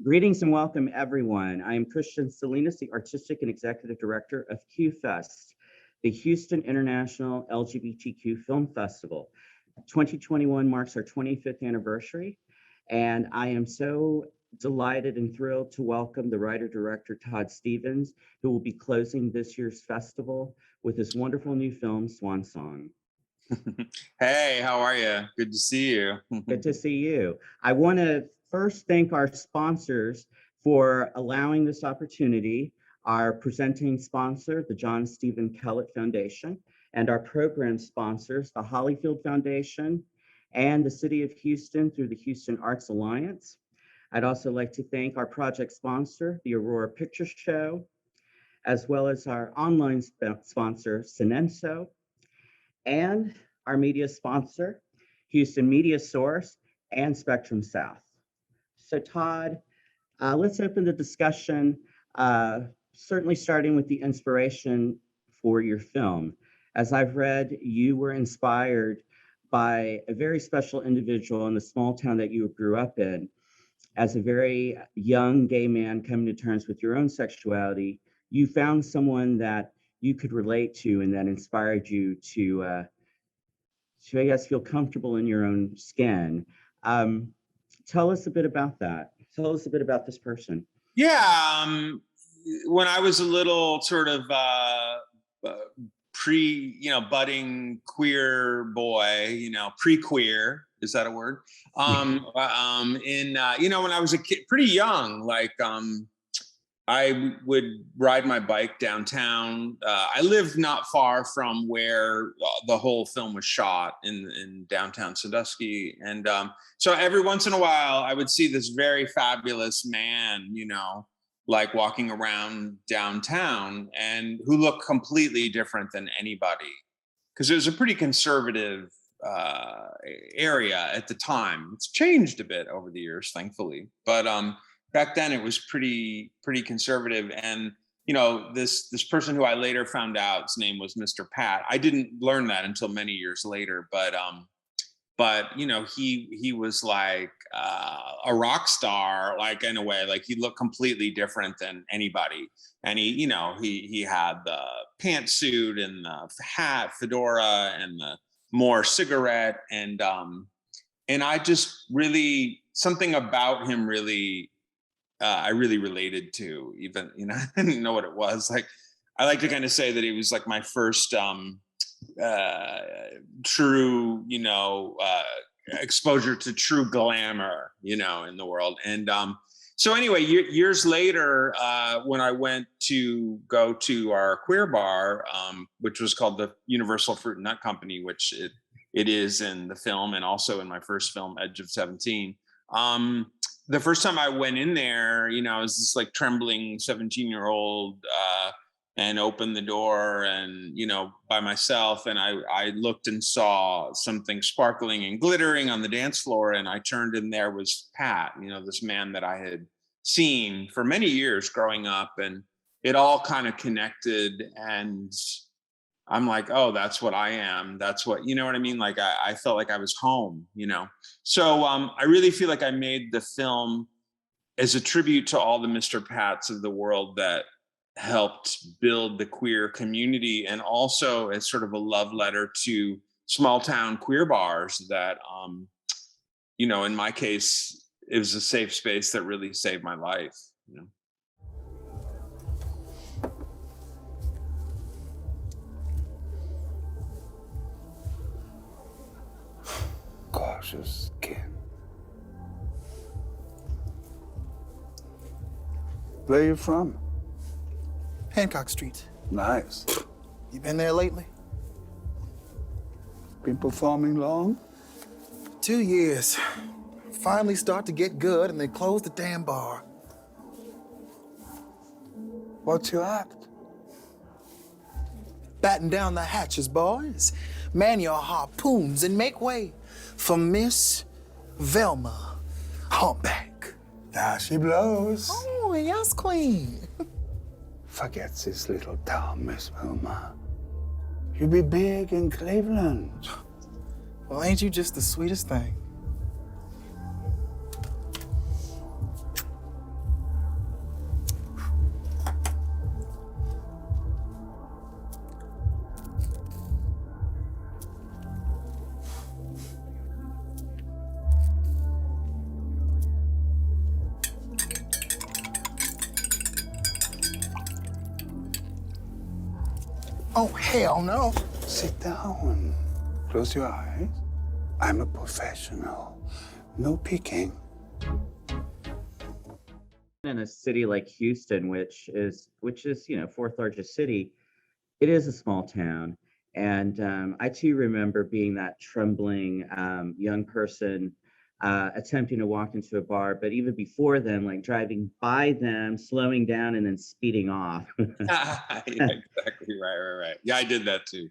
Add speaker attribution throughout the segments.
Speaker 1: Greetings and welcome, everyone. I am Kristian Salinas, the Artistic and Executive Director of QFest, the Houston International LGBTQ Film Festival. 2021 marks our 25th anniversary, and I am so delighted and thrilled to welcome the writer-director Todd Stephens, who will be closing this year's festival with his wonderful new film, SWAN SONG.
Speaker 2: Hey, how are you? Good to see you.
Speaker 1: Good to see you. I want to first thank our sponsors for allowing this opportunity, our presenting sponsor, the John Stephen Kellett Foundation, and our program sponsors, the Hollyfield Foundation and the City of Houston through the Houston Arts Alliance. I'd also like to thank our project sponsor, the Aurora Picture Show, as well as our online sponsor, Sinenso, and our media sponsor, Houston Media Source and Spectrum South. So Todd, let's open the discussion, certainly starting with the inspiration for your film. As I've read, you were inspired by a very special individual in the small town that you grew up in. As a very young gay man coming to terms with your own sexuality, you found someone that you could relate to and that inspired you to I guess, feel comfortable in your own skin. Tell us a bit about that. Tell us a bit about this person.
Speaker 2: Yeah, when I was a little sort of budding queer boy, pre-queer, is that a word? When I was a kid, pretty young, I would ride my bike downtown. I lived not far from where the whole film was shot in downtown Sandusky. And so every once in a while, I would see this very fabulous man, walking around downtown and who looked completely different than anybody. Because it was a pretty conservative area at the time. It's changed a bit over the years, thankfully. But back then it was pretty conservative. And, this person who I later found out, his name was Mr. Pat. I didn't learn that until many years later, but he was like a rock star, in a way, he looked completely different than anybody. And he had the pantsuit and the hat, fedora, and the more cigarette. And I just really, something about him really, I really related to, even, I didn't know what it was. I like to kind of say that it was like my first true, exposure to true glamour, in the world. And so anyway, years later, when I went to go to our queer bar, which was called the Universal Fruit and Nut Company, which it is in the film and also in my first film, Edge of 17. The first time I went in there, I was this trembling 17-year-old and opened the door and, by myself. And I looked and saw something sparkling and glittering on the dance floor. And I turned and there was Pat, this man that I had seen for many years growing up. And it all kind of connected. And I'm like, oh, that's what I am. That's what, you know what I mean? I felt like I was home, So I really feel like I made the film as a tribute to all the Mr. Pats of the world that helped build the queer community, and also as sort of a love letter to small town queer bars that, in my case, it was a safe space that really saved my life,
Speaker 3: Gorgeous skin. Where you from?
Speaker 4: Hancock Street.
Speaker 3: Nice.
Speaker 4: You been there lately?
Speaker 3: Been performing long?
Speaker 4: 2 years. Finally start to get good and they close the damn bar.
Speaker 3: What's your act?
Speaker 4: Batten down the hatches, boys. Man your harpoons and make way for Miss Velma Humpback.
Speaker 3: There she blows.
Speaker 4: Oh, yes, queen.
Speaker 3: Forget this little town, Miss Wilma. You be big in Cleveland.
Speaker 4: Well, ain't you just the sweetest thing? Oh, hell no.
Speaker 3: Sit down. Close your eyes. I'm a professional. No peeking.
Speaker 1: In a city like Houston, which is fourth largest city, it is a small town. And I too remember being that trembling young person attempting to walk into a bar, but even before then, like driving by them, slowing down, and then speeding off.
Speaker 2: Yeah, exactly. Right. Yeah, I did that too.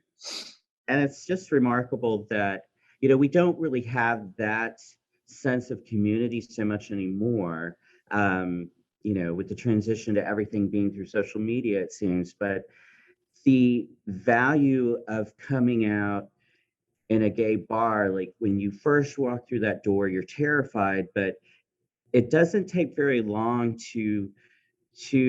Speaker 1: And it's just remarkable that, we don't really have that sense of community so much anymore, with the transition to everything being through social media, it seems. But the value of coming out in a gay bar, like when you first walk through that door, you're terrified, but it doesn't take very long to,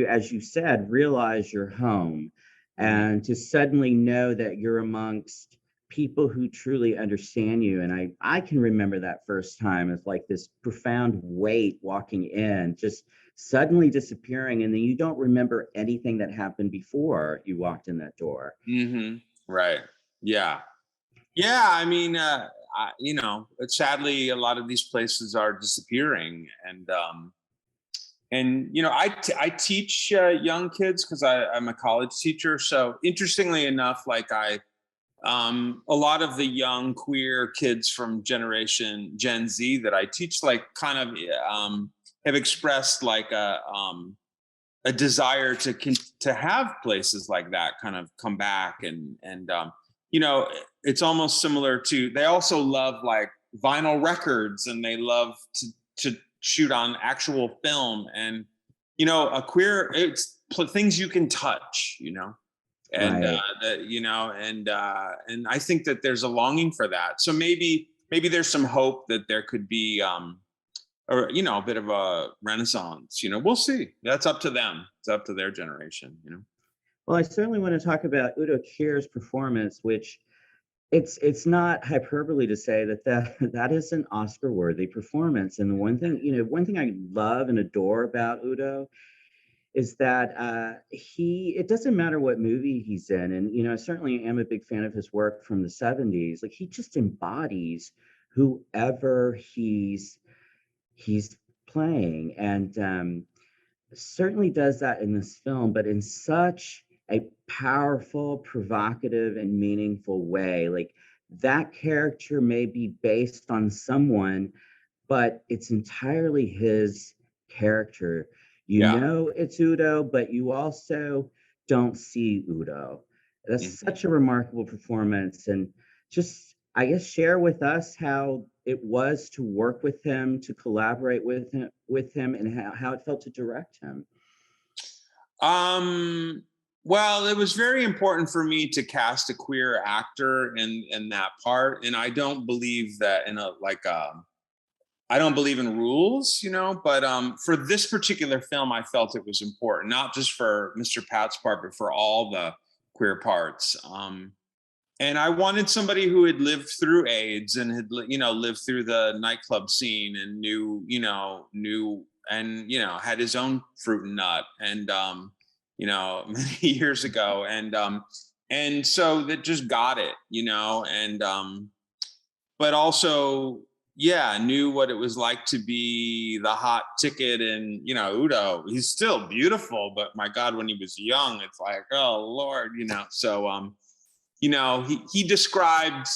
Speaker 1: as you said, realize you're home, and to suddenly know that you're amongst people who truly understand you. And I can remember that first time as like this profound weight walking in, just suddenly disappearing, and then you don't remember anything that happened before you walked in that door.
Speaker 2: Mm-hmm. Right. Yeah. I mean, sadly, a lot of these places are disappearing, and I teach young kids because I'm a college teacher. So interestingly enough, like a lot of the young queer kids from generation Gen Z that I teach, like kind of have expressed like a desire to have places like that kind of come back, and it's almost similar to, they also love like vinyl records, and they love to shoot on actual film, and a queer, it's things you can touch, and
Speaker 1: Right.
Speaker 2: and I think that there's a longing for that. So maybe there's some hope that there could be a bit of a renaissance. We'll see. That's up to them. It's up to their generation.
Speaker 1: Well, I certainly want to talk about Udo Kier's performance, which it's not hyperbole to say that is an Oscar-worthy performance. And the one thing I love and adore about Udo is that it doesn't matter what movie he's in. And, I certainly am a big fan of his work from the 70s. Like, he just embodies whoever he's playing. And certainly does that in this film, but in such a powerful, provocative, and meaningful way. Like, that character may be based on someone, but it's entirely his character.
Speaker 2: Yeah.
Speaker 1: It's Udo, but you also don't see Udo. That's
Speaker 2: Mhm.
Speaker 1: such a remarkable performance. And just, I guess, share with us how it was to work with him, to collaborate with him, and how it felt to direct him.
Speaker 2: Well, it was very important for me to cast a queer actor in that part, and I don't believe that I don't believe in rules, but for this particular film, I felt it was important, not just for Mr. Pat's part, but for all the queer parts. And I wanted somebody who had lived through AIDS and had, lived through the nightclub scene, and knew, and, had his own fruit and nut, and, many years ago. And so that just got it, and, but also, yeah, knew what it was like to be the hot ticket. And, Udo, he's still beautiful, but my God, when he was young, it's like, oh Lord, so, he described,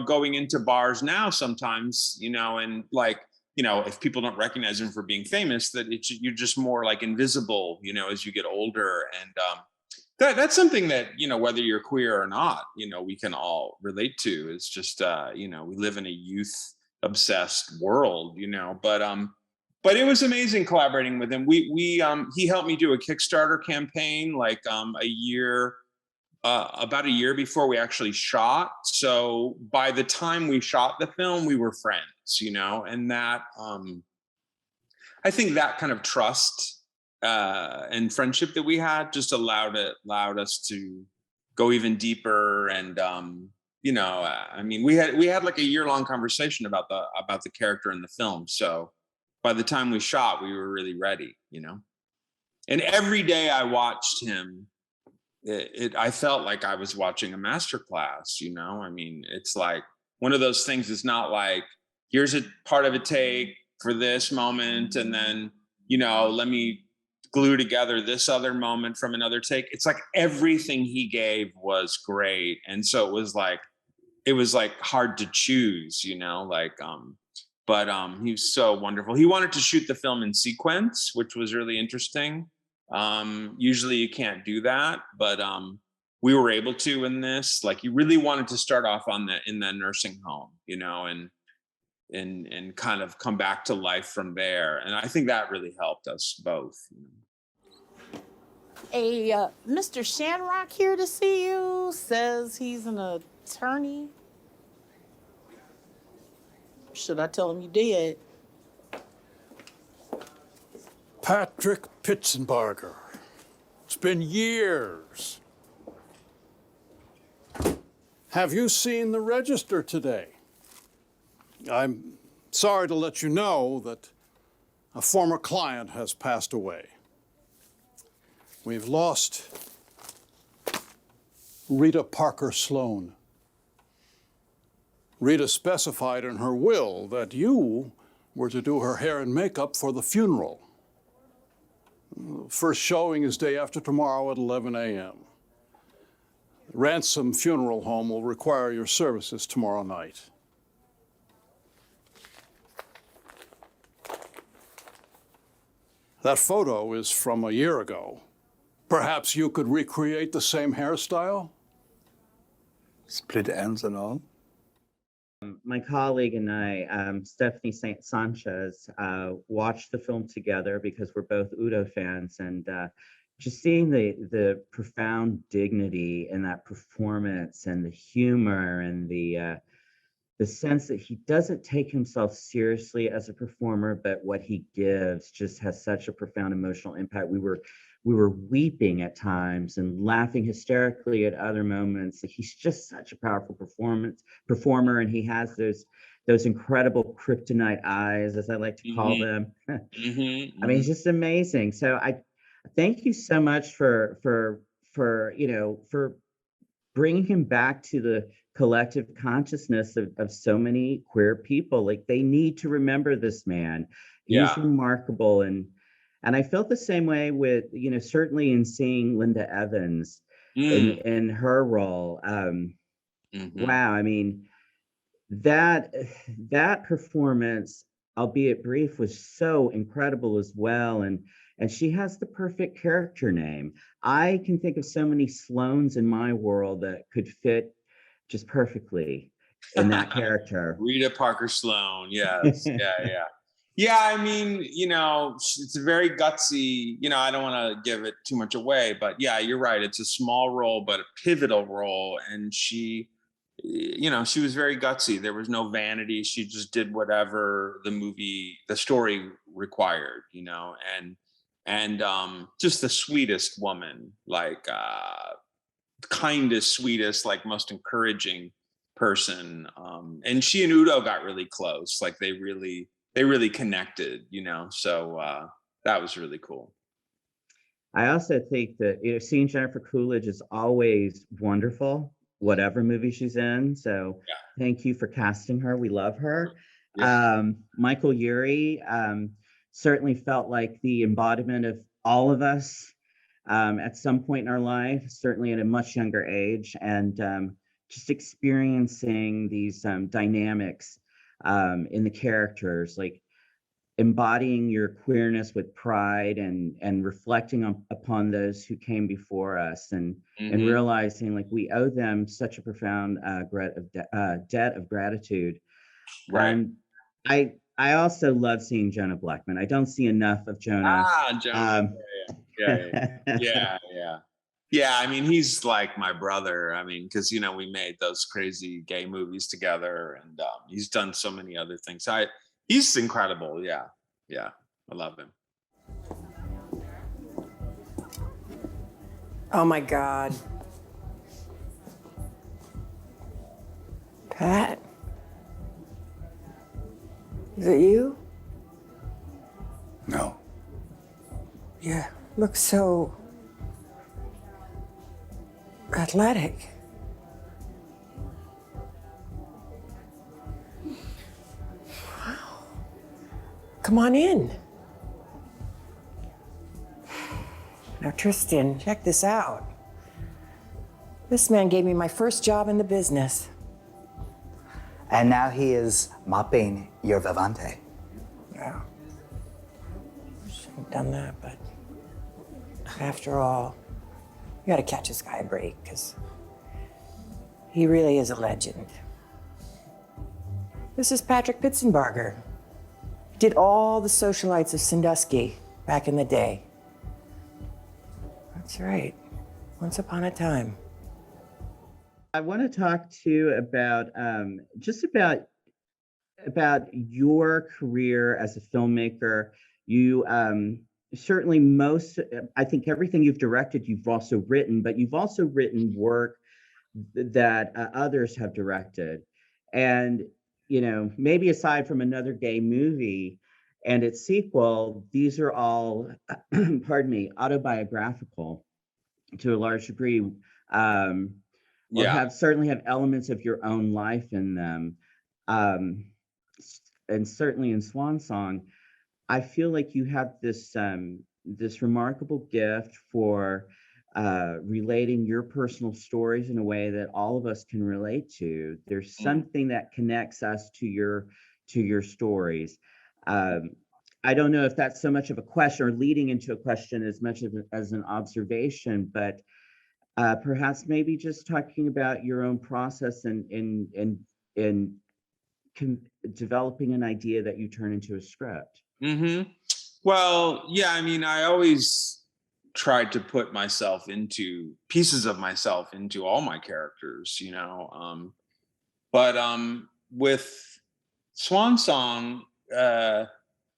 Speaker 2: going into bars now sometimes, and like, if people don't recognize him for being famous, that you're just more like invisible, as you get older. And that's something that, whether you're queer or not, we can all relate to. It's just, we live in a youth obsessed world, but it was amazing collaborating with him. He helped me do a Kickstarter campaign, like about a year before we actually shot. So by the time we shot the film, we were friends, and that, I think that kind of trust and friendship that we had just allowed us to go even deeper. And, I mean, we had like a year-long conversation about the character in the film. So by the time we shot, we were really ready, and every day I watched him I felt like I was watching a master class, you know? I mean, it's like one of those things. It's not like, here's a part of a take for this moment, and then, you know, let me glue together this other moment from another take. It's like everything he gave was great. And so it was like hard to choose, you know, like, but he was so wonderful. He wanted to shoot the film in sequence, which was really interesting. Usually you can't do that, but we were able to in this. Like, he really wanted to start off in the nursing home, you know, and kind of come back to life from there. And I think that really helped us both.
Speaker 5: Mr. Shanrock here to see you, says he's an attorney. Should I tell him you did?
Speaker 6: Patrick Pitzenbarger. It's been years. Have you seen the register today? I'm sorry to let you know that a former client has passed away. We've lost Rita Parker Sloan. Rita specified in her will that you were to do her hair and makeup for the funeral. First showing is day after tomorrow at 11 a.m. Ransom Funeral Home will require your services tomorrow night. That photo is from a year ago. Perhaps you could recreate the same hairstyle?
Speaker 3: Split ends and all.
Speaker 1: My colleague and I, Stephanie St. Sanchez, watched the film together because we're both Udo fans, and just seeing the profound dignity in that performance, and the humor, and the sense that he doesn't take himself seriously as a performer, but what he gives just has such a profound emotional impact. We were weeping at times and laughing hysterically at other moments. He's just such a powerful performer, and he has those incredible kryptonite eyes, as I like to call them. I mean, he's just amazing. So I thank you so much for bringing him back to the collective consciousness of so many queer people. Like, they need to remember this man. He's remarkable. And I felt the same way with, certainly in seeing Linda Evans in her role. Wow, I mean, that performance, albeit brief, was so incredible as well. And she has the perfect character name. I can think of so many Sloans in my world that could fit just perfectly in that character.
Speaker 2: Rita Parker Sloan, yes, yeah. Yeah, I mean, it's a very gutsy, I don't want to give it too much away, but yeah, you're right. It's a small role, but a pivotal role. And she was very gutsy. There was no vanity. She just did whatever the story required, and just the sweetest woman, like kindest, sweetest, like most encouraging person. And she and Udo got really close. Like, they really connected, so that was really cool.
Speaker 1: I also think that seeing Jennifer Coolidge is always wonderful, whatever movie she's in. So Thank you for casting her. We love her. Michael Urie certainly felt like the embodiment of all of us at some point in our life, certainly at a much younger age, and just experiencing these dynamics in the characters, like embodying your queerness with pride and reflecting upon those who came before us, and realizing like we owe them such a profound debt of gratitude.
Speaker 2: Right.
Speaker 1: I also love seeing Jonah Blackman. I don't see enough of Jonah.
Speaker 2: Jonah. Yeah, I mean, he's like my brother. I mean, because, we made those crazy gay movies together, and he's done so many other things. He's incredible. Yeah, I love him.
Speaker 7: Oh my God. Pat? Is it you?
Speaker 3: No.
Speaker 7: Yeah, look so athletic. Wow. Come on in. Now, Tristan, check this out. This man gave me my first job in the business.
Speaker 8: And now he is mopping your vivante.
Speaker 7: Yeah. Shouldn't have done that, but after all, you gotta catch this guy a break, because he really is a legend. This is Patrick Pitzenbarger. Did all the socialites of Sandusky back in the day. That's right. Once upon a time.
Speaker 1: I want to talk to you about just about your career as a filmmaker. You certainly I think everything you've directed, you've also written, but you've also written work that others have directed. And, you know, maybe aside from Another Gay Movie and its sequel, these are all, pardon me, autobiographical to a large degree. Or certainly have elements of your own life in them. And certainly in Swan Song, I feel like you have this this remarkable gift for relating your personal stories in a way that all of us can relate to. There's something that connects us to your stories. I don't know if that's so much of a question or leading into a question as much as an observation, but perhaps maybe just talking about your own process in developing an idea that you turn into a script.
Speaker 2: Mm-hmm. Well, yeah, I mean, I always tried to put myself into pieces of myself into all my characters, you know. But with Swan Song,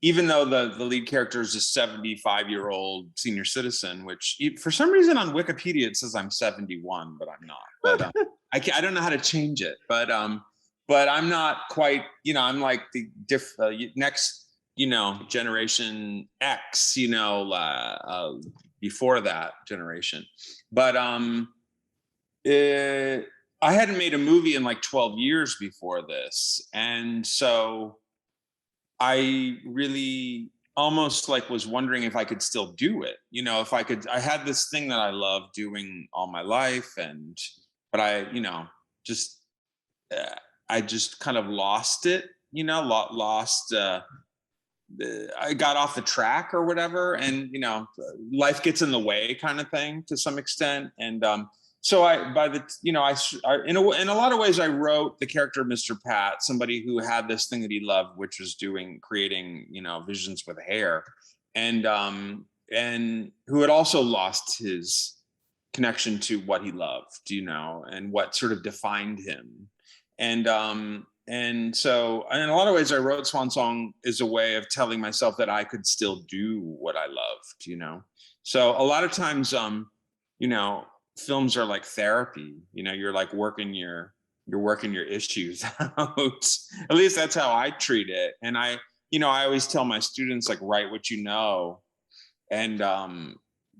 Speaker 2: even though the lead character is a 75-year-old senior citizen, which for some reason on Wikipedia it says I'm 71, but I'm not. But I don't know how to change it. But I'm not quite. You know, I'm like the next, you know, generation X. You know, before that generation. But I hadn't made a movie in like 12 years before this, and so I really almost like was wondering if I could still do it. You know, if I could. I had this thing that I loved doing all my life, but I, you know, just I just kind of lost it. You know, lost. I got off the track or whatever, and you know, life gets in the way, kind of thing, to some extent. And so in a lot of ways, I wrote the character Mr. Pat, somebody who had this thing that he loved, which was creating, you know, visions with hair, and who had also lost his connection to what he loved, you know, and what sort of defined him. And so in a lot of ways, I wrote Swan Song as a way of telling myself that I could still do what I loved, you know. So a lot of times, you know, films are like therapy. You know, you're like working your issues out. At least that's how I treat it. And I always tell my students, like, write what you know, and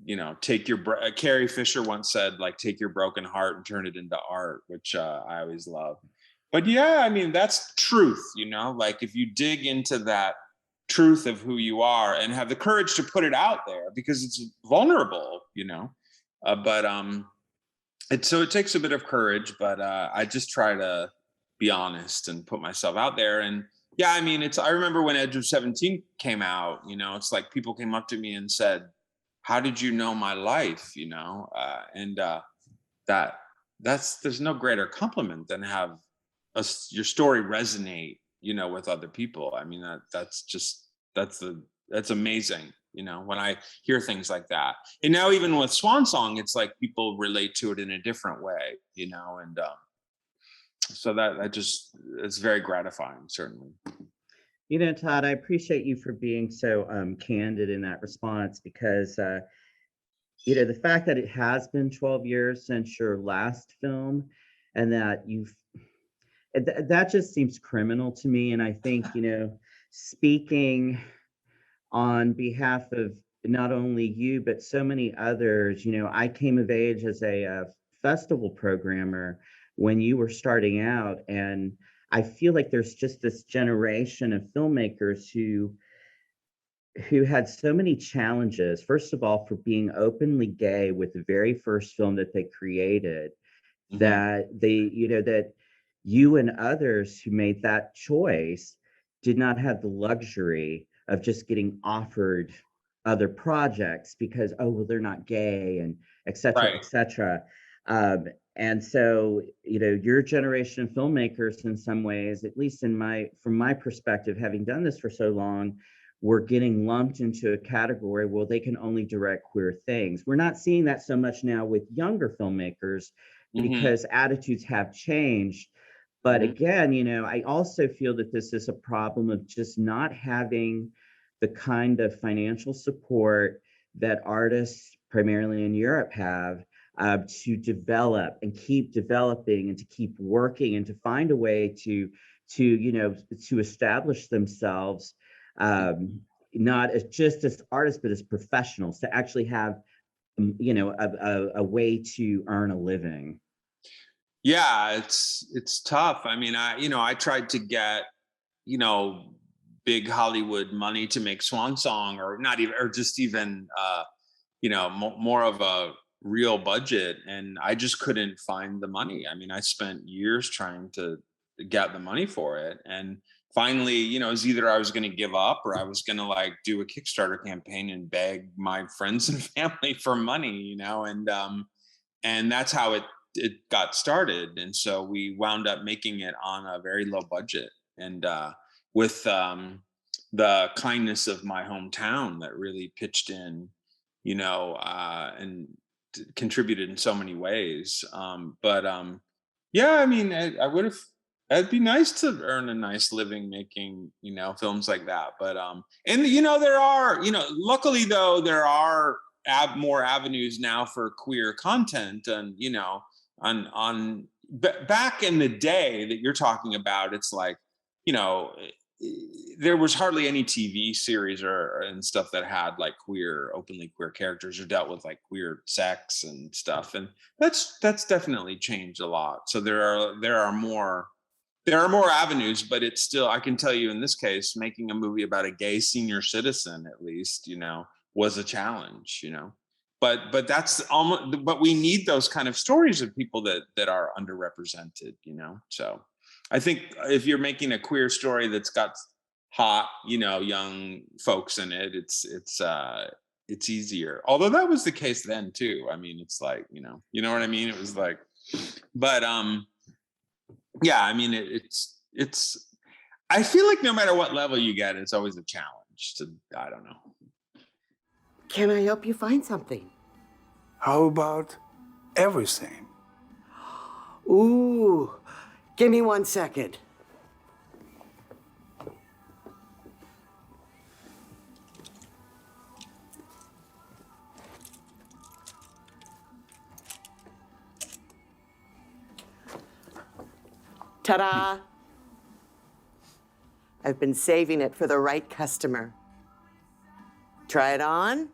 Speaker 2: you know, Carrie Fisher once said, like, take your broken heart and turn it into art, which I always love. But yeah, I mean, that's truth, you know, like if you dig into that truth of who you are and have the courage to put it out there, because it's vulnerable, you know. So it takes a bit of courage, but I just try to be honest and put myself out there. And yeah, I mean, I remember when Edge of 17 came out, you know, it's like people came up to me and said, how did you know my life? You know, there's no greater compliment than have your story resonate, you know, with other people. I mean, that's amazing. You know, when I hear things like that. And now even with Swan Song, it's like people relate to it in a different way, you know, and so that just, it's very gratifying, certainly.
Speaker 1: You know, Todd, I appreciate you for being so candid in that response, because, you know, the fact that it has been 12 years since your last film, and that that just seems criminal to me. And I think, you know, speaking on behalf of not only you, but so many others, you know, I came of age as a festival programmer when you were starting out. And I feel like there's just this generation of filmmakers who had so many challenges. First of all, for being openly gay with the very first film that they created, that that you and others who made that choice did not have the luxury of just getting offered other projects because, oh, well, they're not gay, and et cetera,
Speaker 2: Right.
Speaker 1: et cetera. And so, your generation of filmmakers, in some ways, at least from my perspective, having done this for so long, we're getting lumped into a category, well, they can only direct queer things. We're not seeing that so much now with younger filmmakers because attitudes have changed. But again, I also feel that this is a problem of just not having the kind of financial support that artists, primarily in Europe, have to develop and keep developing and to keep working and to find a way to establish themselves, not as just as artists, but as professionals, to actually have a way to earn a living.
Speaker 2: Yeah, it's tough. I mean, I tried to get, big Hollywood money to make Swan Song, or not even, or just even, more of a real budget, and I just couldn't find the money. I mean, I spent years trying to get the money for it, and finally, it was either I was going to give up or I was going to like do a Kickstarter campaign and beg my friends and family for money, and that's how it got started. And so we wound up making it on a very low budget, and with the kindness of my hometown that really pitched in, and contributed in so many ways. Yeah, I mean, I would have. It'd be nice to earn a nice living making, films like that. But and there are, luckily though, there are more avenues now for queer content, and back in the day that you're talking about, it's like, there was hardly any TV series and stuff that had like openly queer characters or dealt with like queer sex and stuff, and that's definitely changed a lot. So there are more avenues, but it's still, I can tell you in this case, making a movie about a gay senior citizen, at least, was a challenge, but that's almost, but we need those kind of stories of people that are underrepresented, so I think if you're making a queer story that's got hot, young folks in it, it's easier. Although that was the case then too. I mean, it's like, you know what I mean? It was like, but yeah, I mean, it's, I feel like no matter what level you get, it's always a challenge to, I don't know.
Speaker 9: Can I help you find something?
Speaker 3: How about everything?
Speaker 9: Ooh, give me 1 second. Ta-da! I've been saving it for the right customer. Try it on.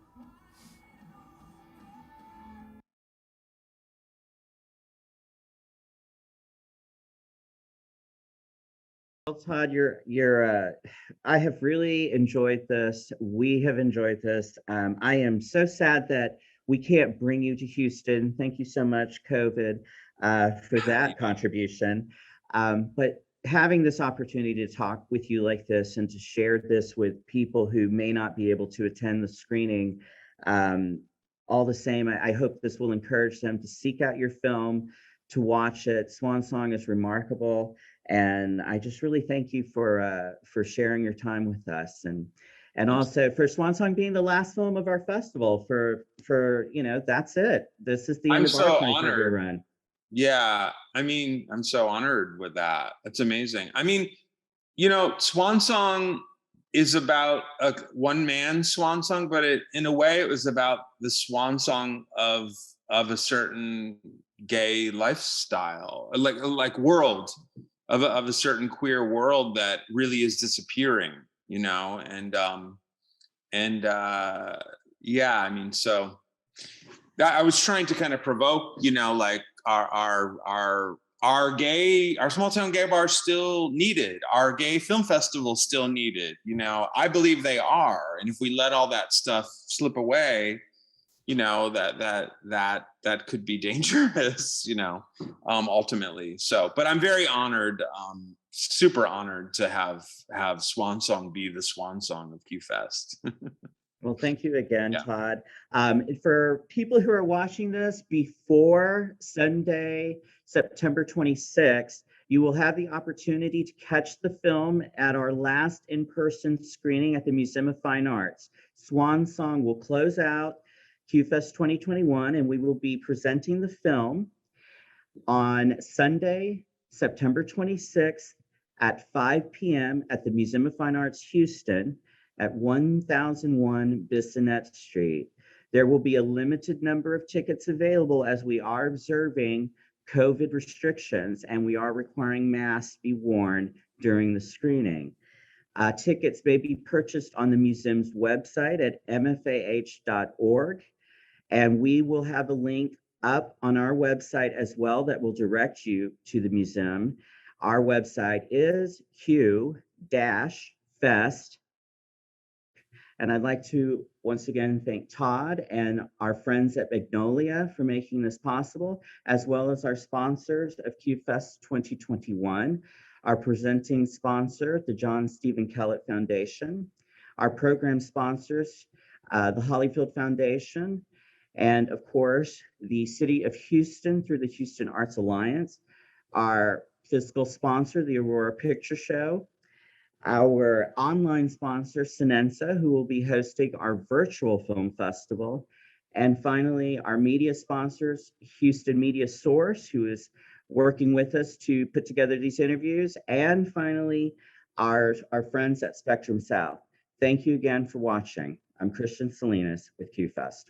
Speaker 1: Well, Todd, I have really enjoyed this. We have enjoyed this. I am so sad that we can't bring you to Houston. Thank you so much, COVID, for that contribution. But having this opportunity to talk with you like this and to share this with people who may not be able to attend the screening, all the same, I hope this will encourage them to seek out your film, to watch it. Swan Song is remarkable. And I just really thank you for sharing your time with us, and also for Swan Song being the last film of our festival. For that's it. This is the end of our 25-year run.
Speaker 2: Yeah, I mean, I'm so honored with that. That's amazing. I mean, Swan Song is about a one-man swan song, but in a way, it was about the swan song of a certain gay lifestyle, like world. Of a certain queer world that really is disappearing, and yeah, I mean, so I was trying to kind of provoke, you know, like our small town gay bar still needed, our gay film festival still needed, you know, I believe they are. And if we let all that stuff slip away, you know, that could be dangerous, you know, ultimately. So, but I'm very honored, super honored to have Swan Song be the swan song of QFest.
Speaker 1: Well, thank you again,
Speaker 2: Yeah.
Speaker 1: Todd. For people who are watching this before Sunday, September 26th, you will have the opportunity to catch the film at our last in-person screening at the Museum of Fine Arts. Swan Song will close out QFest 2021, and we will be presenting the film on Sunday, September 26th at 5 p.m. at the Museum of Fine Arts, Houston, at 1001 Bissonnette Street. There will be a limited number of tickets available as we are observing COVID restrictions and we are requiring masks be worn during the screening. Tickets may be purchased on the museum's website at mfah.org, and we will have a link up on our website as well that will direct you to the museum. Our website is Q-Fest. And I'd like to once again thank Todd and our friends at Magnolia for making this possible, as well as our sponsors of QFest 2021, our presenting sponsor, the John Stephen Kellett Foundation, our program sponsors, the Hollyfield Foundation, and of course, the City of Houston through the Houston Arts Alliance, our fiscal sponsor, the Aurora Picture Show, our online sponsor, Sinensa, who will be hosting our virtual film festival. And finally, our media sponsors, Houston Media Source, who is working with us to put together these interviews. And finally, our friends at Spectrum South. Thank you again for watching. I'm Kristian Salinas with QFest.